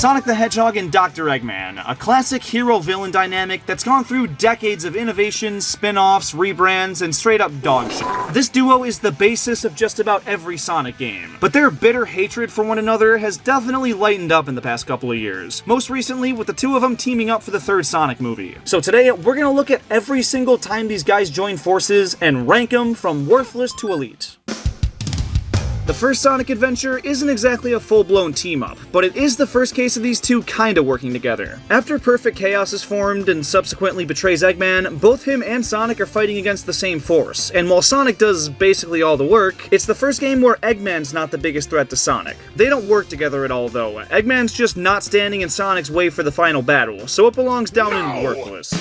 Sonic the Hedgehog and Dr. Eggman, a classic hero-villain dynamic that's gone through decades of innovations, spin-offs, rebrands, and straight-up dog shit. This duo is the basis of just about every Sonic game, but their bitter hatred for one another has definitely lightened up in the past couple of years, most recently with the two of them teaming up for the third Sonic movie. So today, we're gonna look at every single time these guys join forces and rank them from worthless to elite. The first Sonic adventure isn't exactly a full-blown team-up, but it is the first case of these two kinda working together. After Perfect Chaos is formed and subsequently betrays Eggman, both him and Sonic are fighting against the same force, and while Sonic does basically all the work, it's the first game where Eggman's not the biggest threat to Sonic. They don't work together at all though. Eggman's just not standing in Sonic's way for the final battle, so it belongs down in worthless.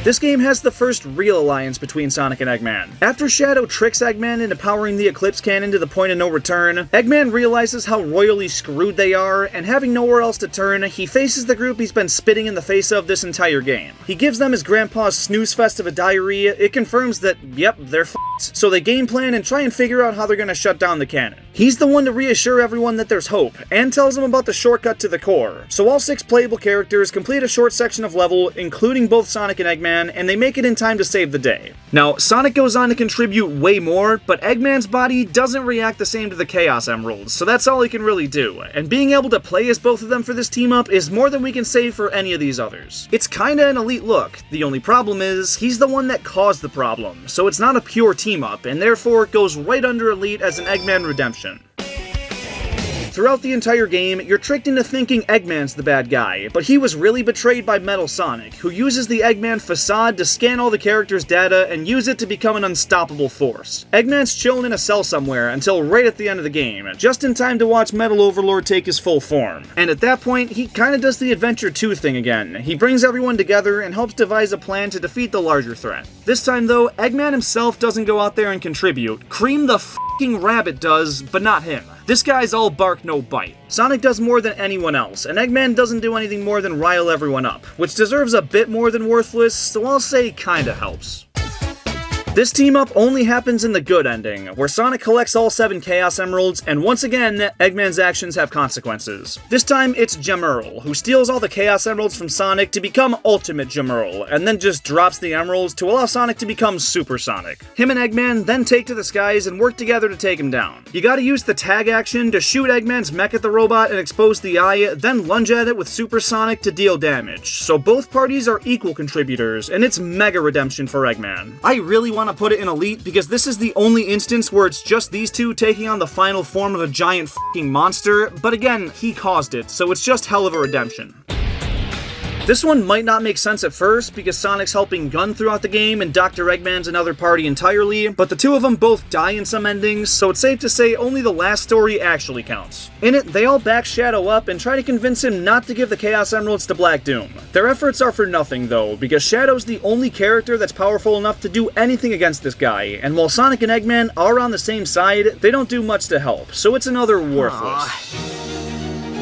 This game has the first real alliance between Sonic and Eggman. After Shadow tricks Eggman into powering the Eclipse Cannon to the point of no return, Eggman realizes how royally screwed they are, and having nowhere else to turn, he faces the group he's been spitting in the face of this entire game. He gives them his grandpa's snooze fest of a diary. It confirms that, yep, they're f***ed. So they game plan and try and figure out how they're gonna shut down the cannon. He's the one to reassure everyone that there's hope, and tells them about the shortcut to the core. So all 6 playable characters complete a short section of level, including both Sonic and Eggman, and they make it in time to save the day. Now, Sonic goes on to contribute way more, but Eggman's body doesn't react the same to the Chaos Emeralds, so that's all he can really do, and being able to play as both of them for this team-up is more than we can say for any of these others. It's kinda an elite look. The only problem is, he's the one that caused the problem, so it's not a pure team-up, and therefore it goes right under elite as an Eggman redemption. Throughout the entire game, you're tricked into thinking Eggman's the bad guy, but he was really betrayed by Metal Sonic, who uses the Eggman facade to scan all the characters' data and use it to become an unstoppable force. Eggman's chilling in a cell somewhere until right at the end of the game, just in time to watch Metal Overlord take his full form. And at that point, he kinda does the Adventure 2 thing again. He brings everyone together and helps devise a plan to defeat the larger threat. This time though, Eggman himself doesn't go out there and contribute. Cream the f***ing Rabbit does, but not him. This guy's all bark, no bite. Sonic does more than anyone else, and Eggman doesn't do anything more than rile everyone up, which deserves a bit more than worthless, so I'll say kinda helps. This team-up only happens in the good ending, where Sonic collects all 7 Chaos Emeralds, and once again, Eggman's actions have consequences. This time, it's Jamurl, who steals all the Chaos Emeralds from Sonic to become Ultimate Jamurl, and then just drops the emeralds to allow Sonic to become Super Sonic. Him and Eggman then take to the skies and work together to take him down. You gotta use the tag action to shoot Eggman's mech at the robot and expose the eye, then lunge at it with Super Sonic to deal damage. So both parties are equal contributors, and it's mega redemption for Eggman. I really want to put it in elite because this is the only instance where it's just these two taking on the final form of a giant f***ing monster, but again, he caused it, so it's just hell of a redemption. This one might not make sense at first, because Sonic's helping Gun throughout the game and Dr. Eggman's another party entirely, but the two of them both die in some endings, so it's safe to say only the last story actually counts. In it, they all back Shadow up and try to convince him not to give the Chaos Emeralds to Black Doom. Their efforts are for nothing though, because Shadow's the only character that's powerful enough to do anything against this guy, and while Sonic and Eggman are on the same side, they don't do much to help, so it's another worthless.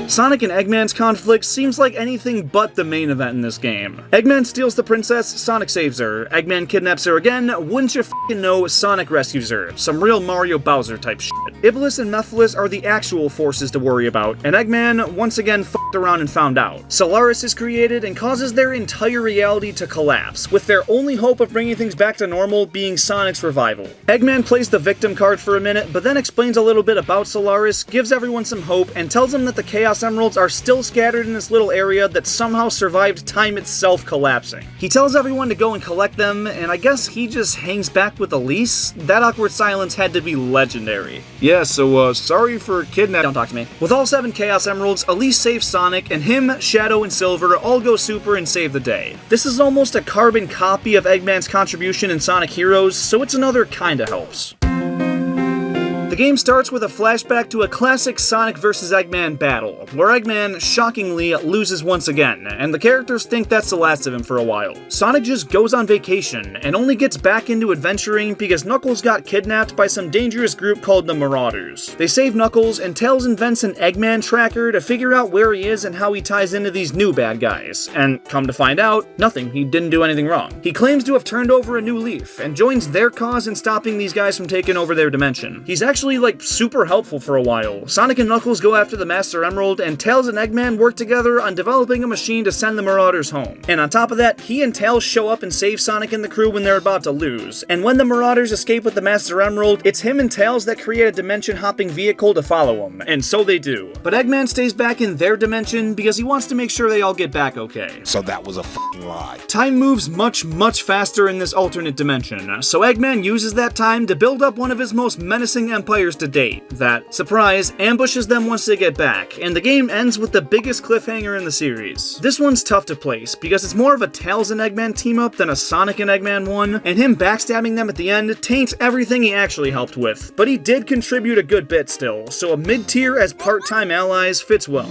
Sonic and Eggman's conflict seems like anything but the main event in this game. Eggman steals the princess, Sonic saves her. Eggman kidnaps her again, wouldn't you f***ing know, Sonic rescues her. Some real Mario Bowser type shit. Iblis and Mephiles are the actual forces to worry about, and Eggman once again f***ed around and found out. Solaris is created and causes their entire reality to collapse, with their only hope of bringing things back to normal being Sonic's revival. Eggman plays the victim card for a minute, but then explains a little bit about Solaris, gives everyone some hope, and tells them that the Chaos Emeralds are still scattered in this little area that somehow survived time itself collapsing. He tells everyone to go and collect them, and I guess he just hangs back with Elise? That awkward silence had to be legendary. Yeah, so sorry for kidnapping. Don't talk to me. With all 7 Chaos Emeralds, Elise saves Sonic, and him, Shadow, and Silver all go super and save the day. This is almost a carbon copy of Eggman's contribution in Sonic Heroes, so it's another kinda helps. The game starts with a flashback to a classic Sonic vs. Eggman battle, where Eggman, shockingly, loses once again, and the characters think that's the last of him for a while. Sonic just goes on vacation, and only gets back into adventuring because Knuckles got kidnapped by some dangerous group called the Marauders. They save Knuckles, and Tails invents an Eggman tracker to figure out where he is and how he ties into these new bad guys. And come to find out, nothing, he didn't do anything wrong. He claims to have turned over a new leaf, and joins their cause in stopping these guys from taking over their dimension. He's actually actually, super helpful for a while. Sonic and Knuckles go after the Master Emerald, and Tails and Eggman work together on developing a machine to send the Marauders home. And on top of that, he and Tails show up and save Sonic and the crew when they're about to lose. And when the Marauders escape with the Master Emerald, it's him and Tails that create a dimension-hopping vehicle to follow them, and so they do. But Eggman stays back in their dimension because he wants to make sure they all get back okay. So that was a f***ing lie. Time moves much faster in this alternate dimension, so Eggman uses that time to build up one of his most menacing empires to date, that, surprise, ambushes them once they get back, and the game ends with the biggest cliffhanger in the series. This one's tough to place, because it's more of a Tails and Eggman team-up than a Sonic and Eggman one, and him backstabbing them at the end taints everything he actually helped with, but he did contribute a good bit still, so a mid-tier as part-time allies fits well.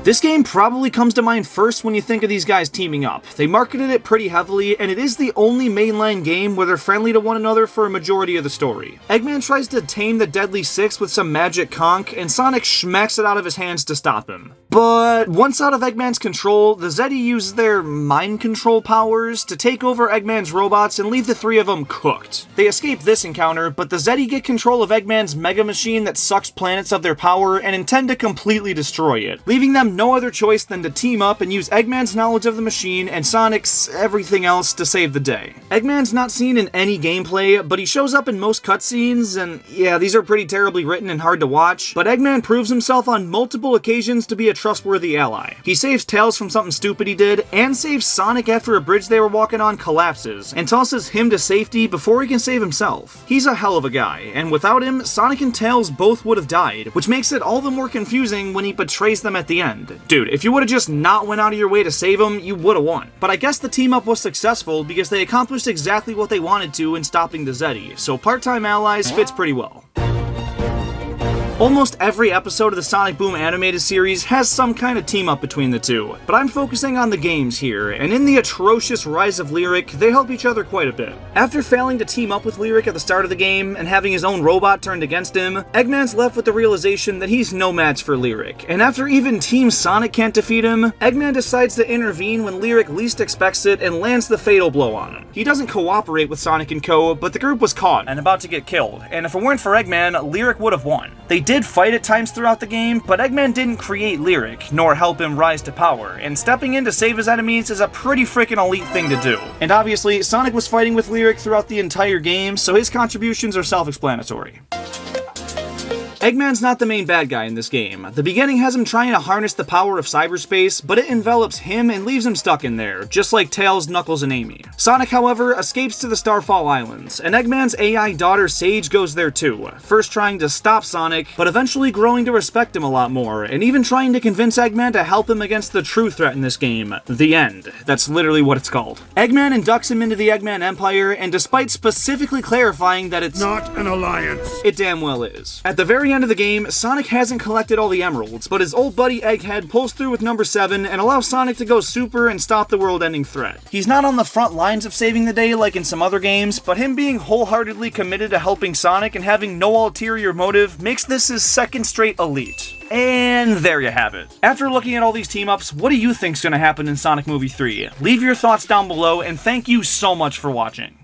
This game probably comes to mind first when you think of these guys teaming up. They marketed it pretty heavily, and it is the only mainline game where they're friendly to one another for a majority of the story. Eggman tries to tame the Deadly Six with some magic conch, and Sonic smacks it out of his hands to stop him. But once out of Eggman's control, the Zeddy use their mind control powers to take over Eggman's robots and leave the three of them cooked. They escape this encounter, but the Zeddy get control of Eggman's mega machine that sucks planets of their power and intend to completely destroy it, leaving them no other choice than to team up and use Eggman's knowledge of the machine and Sonic's everything else to save the day. Eggman's not seen in any gameplay, but he shows up in most cutscenes, and yeah, these are pretty terribly written and hard to watch, but Eggman proves himself on multiple occasions to be a trustworthy ally. He saves Tails from something stupid he did, and saves Sonic after a bridge they were walking on collapses, and tosses him to safety before he can save himself. He's a hell of a guy, and without him, Sonic and Tails both would have died, which makes it all the more confusing when he betrays them at the end. Dude, if you would've just not went out of your way to save him, you would've won. But I guess the team up was successful because they accomplished exactly what they wanted to in stopping the Zeddy, so part-time allies fits pretty well. Almost every episode of the Sonic Boom animated series has some kind of team-up between the two, but I'm focusing on the games here, and in the atrocious rise of Lyric, they help each other quite a bit. After failing to team up with Lyric at the start of the game, and having his own robot turned against him, Eggman's left with the realization that he's no match for Lyric, and after even Team Sonic can't defeat him, Eggman decides to intervene when Lyric least expects it and lands the fatal blow on him. He doesn't cooperate with Sonic and Co., but the group was caught and about to get killed, and if it weren't for Eggman, Lyric would have won. They did fight at times throughout the game, but Eggman didn't create Lyric, nor help him rise to power, and stepping in to save his enemies is a pretty freaking elite thing to do. And obviously, Sonic was fighting with Lyric throughout the entire game, so his contributions are self-explanatory. Eggman's not the main bad guy in this game. The beginning has him trying to harness the power of cyberspace, but it envelops him and leaves him stuck in there, just like Tails, Knuckles, and Amy. Sonic, however, escapes to the Starfall Islands, and Eggman's AI daughter Sage goes there too, first trying to stop Sonic, but eventually growing to respect him a lot more, and even trying to convince Eggman to help him against the true threat in this game, the End. That's literally what it's called. Eggman inducts him into the Eggman Empire, and despite specifically clarifying that it's not an alliance, it damn well is. At the very end of the game, Sonic hasn't collected all the emeralds, but his old buddy Egghead pulls through with number 7 and allows Sonic to go super and stop the world-ending threat. He's not on the front lines of saving the day like in some other games, but him being wholeheartedly committed to helping Sonic and having no ulterior motive makes this his second straight elite. And there you have it. After looking at all these team-ups, what do you think's gonna happen in Sonic Movie 3? Leave your thoughts down below, and thank you so much for watching.